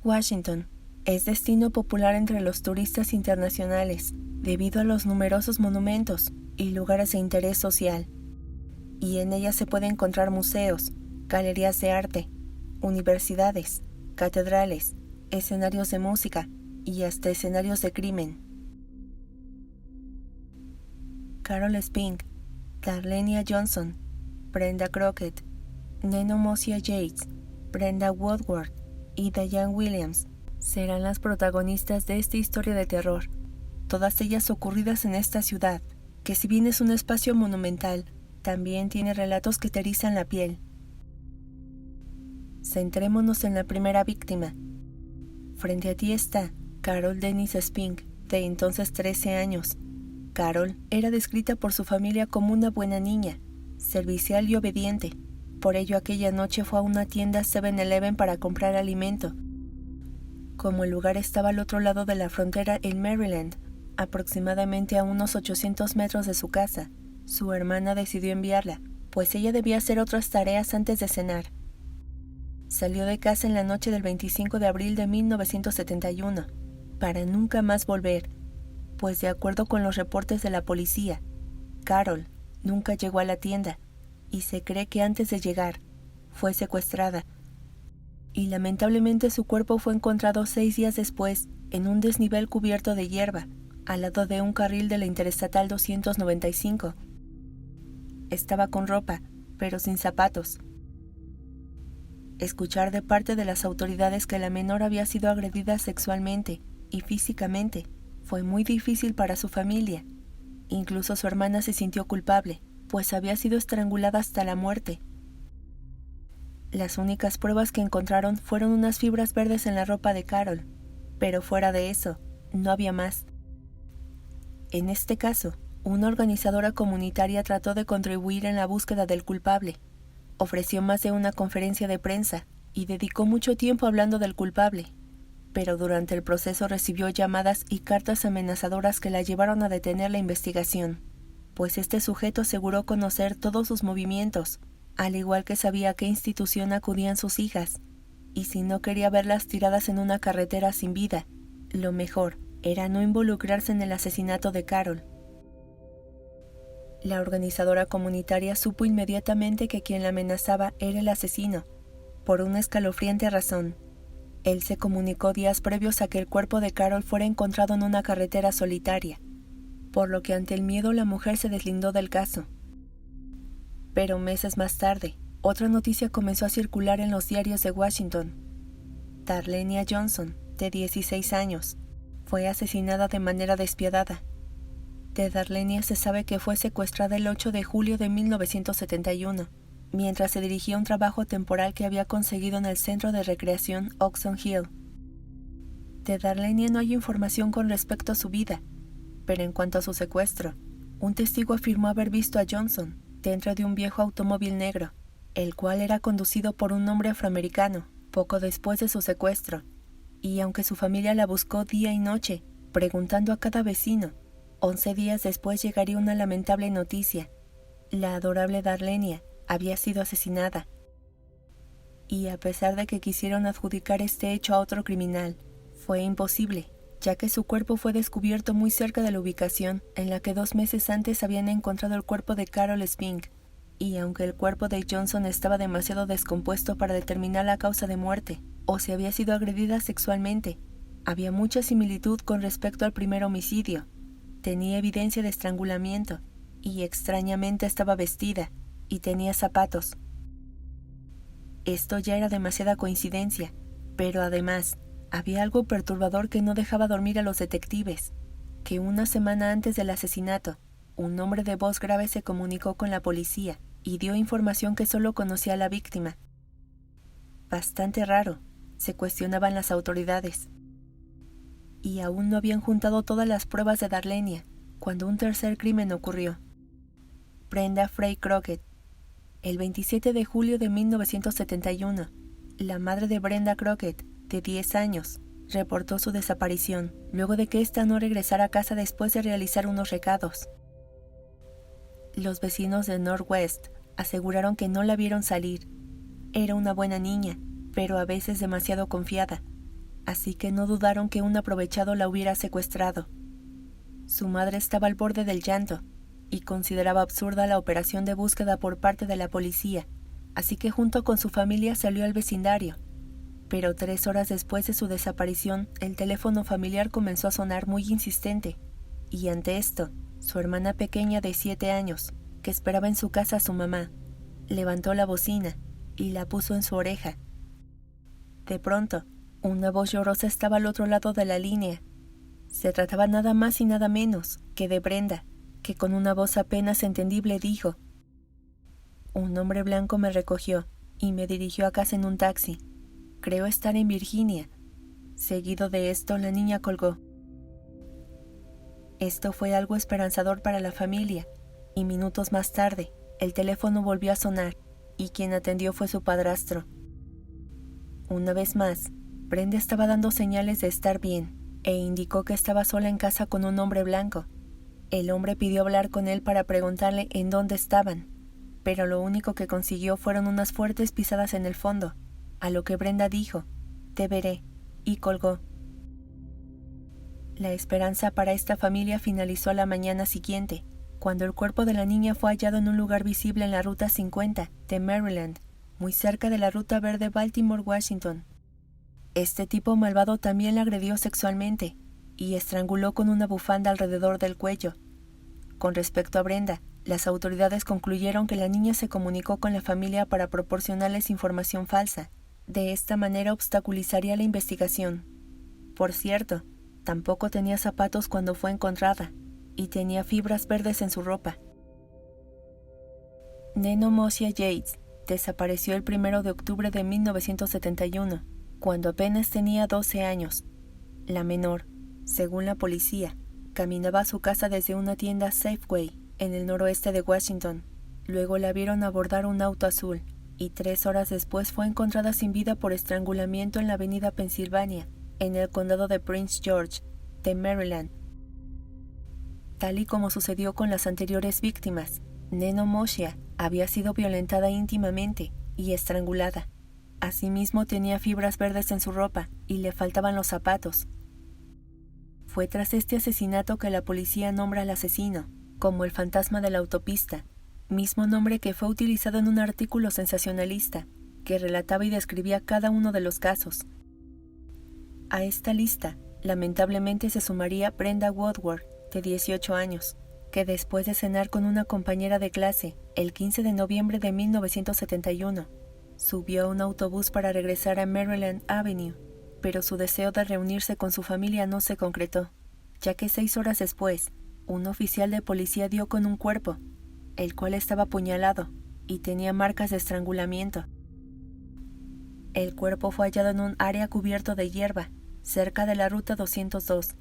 Washington es destino popular entre los turistas internacionales debido a los numerosos monumentos y lugares de interés social, y en ella se pueden encontrar museos, galerías de arte, universidades, catedrales, escenarios de música y hasta escenarios de crimen. Carol Spink, Darlenia Johnson, Brenda Crockett, Nenomosia Yates, Brenda Woodward y Diane Williams serán las protagonistas de esta historia de terror, todas ellas ocurridas en esta ciudad, que si bien es un espacio monumental, también tiene relatos que te erizan la piel. Centrémonos en la primera víctima. Frente a ti está Carol Denise Spink, de entonces 13 años. Carol era descrita por su familia como una buena niña, servicial y obediente. Por ello aquella noche fue a una tienda 7-Eleven para comprar alimento. Como el lugar estaba al otro lado de la frontera en Maryland, aproximadamente a unos 800 metros de su casa, su hermana decidió enviarla, pues ella debía hacer otras tareas antes de cenar. Salió de casa en la noche del 25 de abril de 1971, para nunca más volver, pues de acuerdo con los reportes de la policía, Carol nunca llegó a la tienda, y se cree que antes de llegar, fue secuestrada. Y lamentablemente su cuerpo fue encontrado 6 días después, en un desnivel cubierto de hierba, al lado de un carril de la Interestatal 295. Estaba con ropa, pero sin zapatos. Escuchar de parte de las autoridades que la menor había sido agredida sexualmente y físicamente fue muy difícil para su familia. Incluso su hermana se sintió culpable, pues había sido estrangulada hasta la muerte. Las únicas pruebas que encontraron fueron unas fibras verdes en la ropa de Carol, pero fuera de eso, no había más. En este caso, una organizadora comunitaria trató de contribuir en la búsqueda del culpable. Ofreció más de una conferencia de prensa y dedicó mucho tiempo hablando del culpable, pero durante el proceso recibió llamadas y cartas amenazadoras que la llevaron a detener la investigación, pues este sujeto aseguró conocer todos sus movimientos, al igual que sabía a qué institución acudían sus hijas, y si no quería verlas tiradas en una carretera sin vida, lo mejor era no involucrarse en el asesinato de Carol. La organizadora comunitaria supo inmediatamente que quien la amenazaba era el asesino, por una escalofriante razón. Él se comunicó días previos a que el cuerpo de Carol fuera encontrado en una carretera solitaria, por lo que ante el miedo la mujer se deslindó del caso. Pero meses más tarde, otra noticia comenzó a circular en los diarios de Washington. Darlenia Johnson, de 16 años, fue asesinada de manera despiadada. De Darlenia se sabe que fue secuestrada el 8 de julio de 1971, mientras se dirigía a un trabajo temporal que había conseguido en el centro de recreación Oxon Hill. De Darlenia no hay información con respecto a su vida, pero en cuanto a su secuestro, un testigo afirmó haber visto a Johnson dentro de un viejo automóvil negro, el cual era conducido por un hombre afroamericano, poco después de su secuestro, y aunque su familia la buscó día y noche, preguntando a cada vecino, 11 días después llegaría una lamentable noticia. La adorable Darlenia había sido asesinada. Y a pesar de que quisieron adjudicar este hecho a otro criminal, fue imposible, ya que su cuerpo fue descubierto muy cerca de la ubicación en la que 2 meses antes habían encontrado el cuerpo de Carol Spink, y aunque el cuerpo de Johnson estaba demasiado descompuesto para determinar la causa de muerte, o si había sido agredida sexualmente, había mucha similitud con respecto al primer homicidio. Tenía evidencia de estrangulamiento, y extrañamente estaba vestida, y tenía zapatos. Esto ya era demasiada coincidencia, pero además, había algo perturbador que no dejaba dormir a los detectives, que una semana antes del asesinato, un hombre de voz grave se comunicó con la policía y dio información que solo conocía a la víctima. Bastante raro, se cuestionaban las autoridades. Y aún no habían juntado todas las pruebas de Darlenia, cuando un tercer crimen ocurrió. Brenda Frey Crockett. El 27 de julio de 1971, la madre de Brenda Crockett, de 10 años, reportó su desaparición, luego de que ésta no regresara a casa después de realizar unos recados. Los vecinos de Northwest aseguraron que no la vieron salir. Era una buena niña, pero a veces demasiado confiada. así que no dudaron que un aprovechado la hubiera secuestrado. Su madre estaba al borde del llanto y consideraba absurda la operación de búsqueda por parte de la policía, así que junto con su familia salió al vecindario. Pero 3 horas después de su desaparición, el teléfono familiar comenzó a sonar muy insistente, y ante esto, su hermana pequeña de 7 años, que esperaba en su casa a su mamá, levantó la bocina y la puso en su oreja. De pronto, una voz llorosa estaba al otro lado de la línea. Se trataba nada más y nada menos que de Brenda, que con una voz apenas entendible dijo: «Un hombre blanco me recogió y me dirigió a casa en un taxi. Creo estar en Virginia». Seguido de esto, la niña colgó. Esto fue algo esperanzador para la familia, y minutos más tarde, el teléfono volvió a sonar, y quien atendió fue su padrastro. Una vez más, Brenda estaba dando señales de estar bien, e indicó que estaba sola en casa con un hombre blanco. El hombre pidió hablar con él para preguntarle en dónde estaban, pero lo único que consiguió fueron unas fuertes pisadas en el fondo, a lo que Brenda dijo: «Te veré», y colgó. La esperanza para esta familia finalizó a la mañana siguiente, cuando el cuerpo de la niña fue hallado en un lugar visible en la Ruta 50 de Maryland, muy cerca de la Ruta Verde Baltimore-Washington. Este tipo malvado también la agredió sexualmente y estranguló con una bufanda alrededor del cuello. Con respecto a Brenda, las autoridades concluyeron que la niña se comunicó con la familia para proporcionarles información falsa. De esta manera obstaculizaría la investigación. Por cierto, tampoco tenía zapatos cuando fue encontrada, y tenía fibras verdes en su ropa. Nenomoshia Yates desapareció el 1 de octubre de 1971, cuando apenas tenía 12 años. La menor, según la policía, caminaba a su casa desde una tienda Safeway en el noroeste de Washington. Luego la vieron abordar un auto azul, y 3 horas después fue encontrada sin vida por estrangulamiento en la avenida Pennsylvania, en el condado de Prince George, de Maryland. Tal y como sucedió con las anteriores víctimas, Nenomoshia había sido violentada íntimamente y estrangulada. Asimismo tenía fibras verdes en su ropa y le faltaban los zapatos. Fue tras este asesinato que la policía nombra al asesino como el fantasma de la autopista, mismo nombre que fue utilizado en un artículo sensacionalista que relataba y describía cada uno de los casos. A esta lista, lamentablemente, se sumaría Brenda Woodward, de 18 años, que después de cenar con una compañera de clase el 15 de noviembre de 1971, subió a un autobús para regresar a Maryland Avenue, pero su deseo de reunirse con su familia no se concretó, ya que 6 horas después, un oficial de policía dio con un cuerpo, el cual estaba apuñalado y tenía marcas de estrangulamiento. El cuerpo fue hallado en un área cubierto de hierba, cerca de la Ruta 202.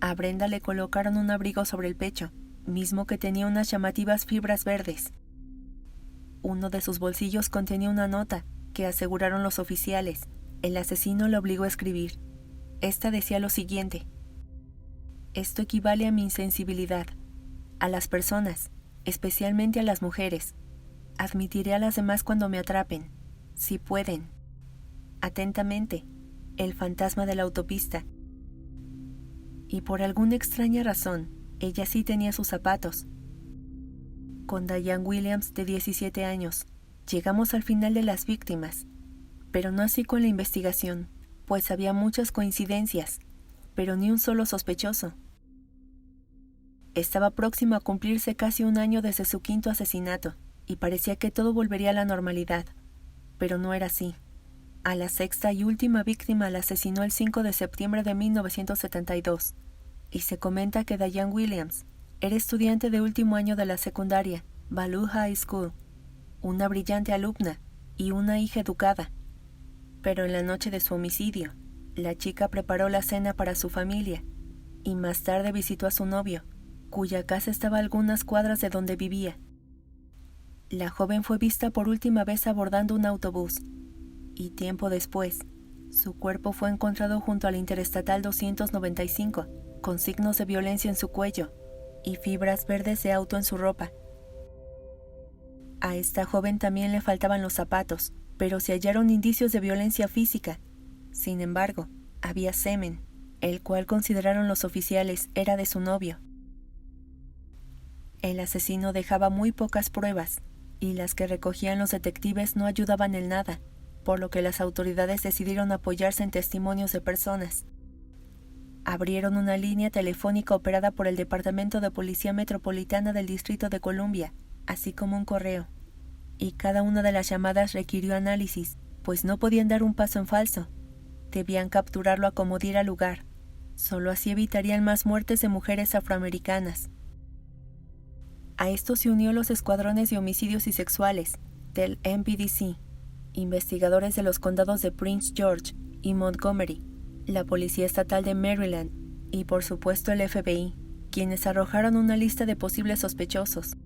A Brenda le colocaron un abrigo sobre el pecho, mismo que tenía unas llamativas fibras verdes. Uno de sus bolsillos contenía una nota que, aseguraron los oficiales, el asesino le obligó a escribir. Esta decía lo siguiente: «Esto equivale a mi insensibilidad. A las personas, especialmente a las mujeres. Admitiré a las demás cuando me atrapen, si pueden. Atentamente, el fantasma de la autopista». Y por alguna extraña razón, ella sí tenía sus zapatos. Con Diane Williams, de 17 años, llegamos al final de las víctimas, pero no así con la investigación, pues había muchas coincidencias, pero ni un solo sospechoso. Estaba próximo a cumplirse casi un año desde su 5º asesinato, y parecía que todo volvería a la normalidad, pero no era así. A la 6ª y última víctima la asesinó el 5 de septiembre de 1972, y se comenta que Diane Williams era estudiante de último año de la secundaria, Ballou High School, una brillante alumna y una hija educada. Pero en la noche de su homicidio, la chica preparó la cena para su familia, y más tarde visitó a su novio, cuya casa estaba a algunas cuadras de donde vivía. La joven fue vista por última vez abordando un autobús, y tiempo después, su cuerpo fue encontrado junto a la Interestatal 295, con signos de violencia en su cuello y fibras verdes de auto en su ropa. A esta joven también le faltaban los zapatos, pero se hallaron indicios de violencia física. Sin embargo, Había semen, el cual consideraron los oficiales era de su novio. El asesino dejaba muy pocas pruebas, y las que recogían los detectives no ayudaban en nada, por lo que las autoridades decidieron apoyarse en testimonios de personas. Abrieron una línea telefónica operada por el Departamento de Policía Metropolitana del Distrito de Columbia, así como un correo. Y cada una de las llamadas requirió análisis, pues no podían dar un paso en falso. Debían capturarlo a como diera lugar. Solo así evitarían más muertes de mujeres afroamericanas. A esto se unió los escuadrones de homicidios y sexuales del MPDC, investigadores de los condados de Prince George y Montgomery, la Policía Estatal de Maryland y por supuesto el FBI, quienes arrojaron una lista de posibles sospechosos.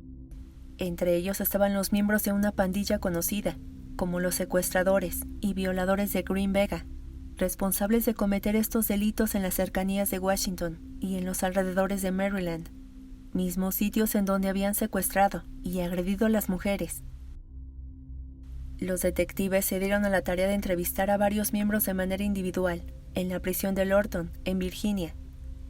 Entre ellos estaban los miembros de una pandilla conocida, como los secuestradores y violadores de Green Vega, responsables de cometer estos delitos en las cercanías de Washington y en los alrededores de Maryland, mismos sitios en donde habían secuestrado y agredido a las mujeres. Los detectives se dieron a la tarea de entrevistar a varios miembros de manera individual en la prisión de Lorton, en Virginia,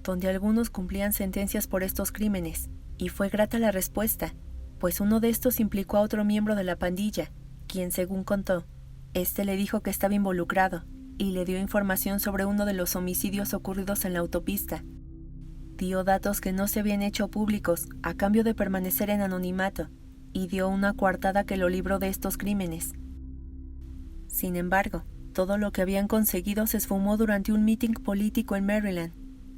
donde algunos cumplían sentencias por estos crímenes, y fue grata la respuesta, pues uno de estos implicó a otro miembro de la pandilla, quien, según contó, le dijo que estaba involucrado y le dio información sobre uno de los homicidios ocurridos en la autopista. Dio datos que no se habían hecho públicos a cambio de permanecer en anonimato y dio una coartada que lo libró de estos crímenes. Sin embargo, todo lo que habían conseguido se esfumó durante un mitin político en Maryland,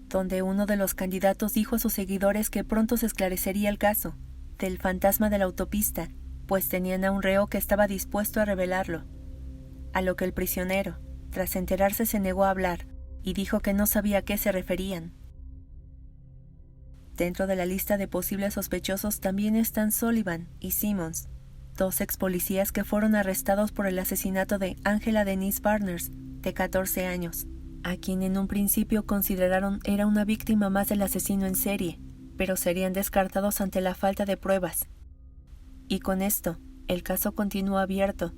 donde uno de los candidatos dijo a sus seguidores que pronto se esclarecería el caso del fantasma de la autopista, pues tenían a un reo que estaba dispuesto a revelarlo. A lo que el prisionero, tras enterarse, se negó a hablar y dijo que no sabía a qué se referían. Dentro de la lista de posibles sospechosos también están Sullivan y Simmons, dos ex policías que fueron arrestados por el asesinato de Angela Denise Barnes, de 14 años, a quien en un principio consideraron era una víctima más del asesino en serie, pero serían descartados ante la falta de pruebas. Y con esto, el caso continúa abierto.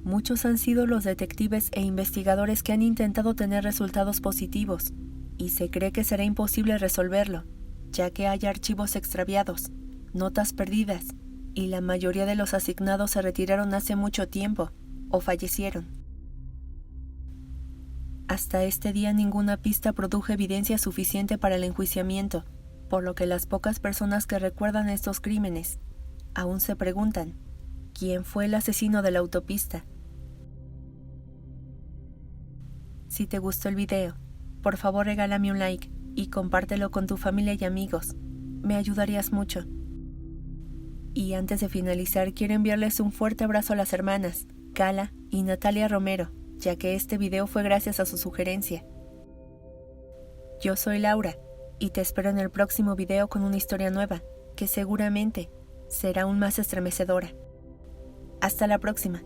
Muchos han sido los detectives e investigadores que han intentado tener resultados positivos, y se cree que será imposible resolverlo, ya que hay archivos extraviados, notas perdidas, y la mayoría de los asignados se retiraron hace mucho tiempo o fallecieron. Hasta este día ninguna pista produjo evidencia suficiente para el enjuiciamiento, por lo que las pocas personas que recuerdan estos crímenes aún se preguntan, ¿quién fue el asesino de la autopista? Si te gustó el video, por favor regálame un like y compártelo con tu familia y amigos. Me ayudarías mucho. Y antes de finalizar, quiero enviarles un fuerte abrazo a las hermanas, Kala y Natalia Romero, ya que este video fue gracias a su sugerencia. Yo soy Laura, y te espero en el próximo video con una historia nueva, que seguramente será aún más estremecedora. Hasta la próxima.